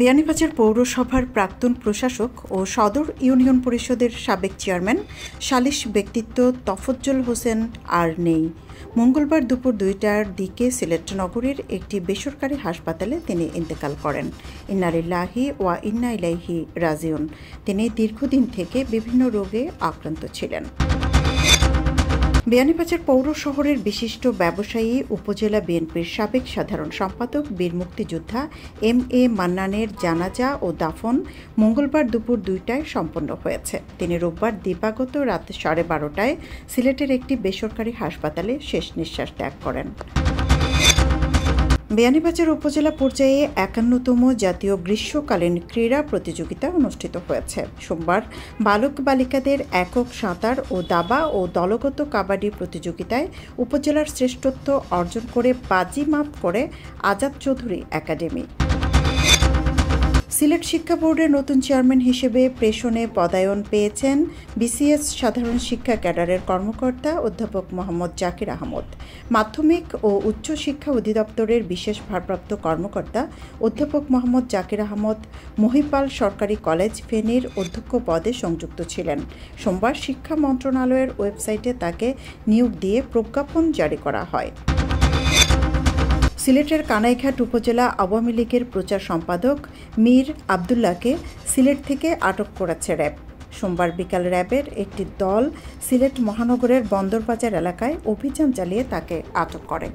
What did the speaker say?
বিয়ানীবাজার পৌরসভার প্রাক্তন প্রশাসক ও সদর ইউনিয়ন পরিষদের সাবেক চেয়ারম্যান সালিস ব্যক্তিত্ব তফজ্জল হোসেন আর নেই। মঙ্গলবার দুপুর 2টার দিকে সিলেট নগরীর একটি বেসরকারি হাসপাতালে তিনি ইন্তেকাল করেন। ইন্না লিল্লাহি ওয়া ইন্না ইলাইহি রাজিউন। তিনি দীর্ঘদিন থেকে বিভিন্ন রোগে আক্রান্ত ছিলেন। বিয়ানীবাজার পৌর শহরের বিশিষ্ট ব্যবসায়ী উপজেলা বিএনপির সাবেক সাধারণ সম্পাদক বীর মুক্তিযোদ্ধা এম.এ. মান্নানের জানাজা ও দাফন মঙ্গলবার দুপুর 2টায় সম্পন্ন হয়েছে। তিনি রোববার দিবাগত রাত 12:30টায় সিলেটের একটি বেসরকারি হাসপাতালে শেষ নিঃশ্বাস ত্যাগ করেন। বিয়ানীবাজার উপজেলা পর্যায়ে 51তম জাতীয় গ্রীষ্মকালীন ক্রীড়া প্রতিযোগিতা অনুষ্ঠিত হয়েছে। সোমবার বালক বালিকাদের একক সাঁতার ও দাবা ও দলগত কাবাডি প্রতিযোগিতায় উপজেলার শ্রেষ্ঠত্ব অর্জন করে বাজিমাত করে আজাদ চৌধুরী একাডেমি। সিলেট শিক্ষা বোর্ডের নতুন চেয়ারম্যান হিসেবে প্রেষণে পদায়ন পেয়েছেন বিসিএস সাধারণ শিক্ষা ক্যাডারের কর্মকর্তা অধ্যাপক মোহাম্মদ জাকির আহমদ। মাধ্যমিক ও উচ্চ শিক্ষা অধিদপ্তরের বিশেষ ভারপ্রাপ্ত কর্মকর্তা অধ্যাপক মোহাম্মদ জাকির আহমদ মহিপাল সরকারি কলেজ ফেনীর অধ্যক্ষ পদে সংযুক্ত ছিলেন। সোমবার শিক্ষা মন্ত্রণালয়ের ওয়েবসাইটে তাকে নিয়োগ দিয়ে প্রজ্ঞাপন জারি করা হয়। সিলেটের কানাইঘাট উপজেলা আওয়ামী লীগের প্রচার সম্পাদক মীর আবদুল্লাহকে সিলেট থেকে আটক করেছে র্যাব। সোমবার বিকাল র্যাবের একটি দল সিলেট মহানগরের বন্দরবাজার এলাকায় অভিযান চালিয়ে তাকে আটক করে।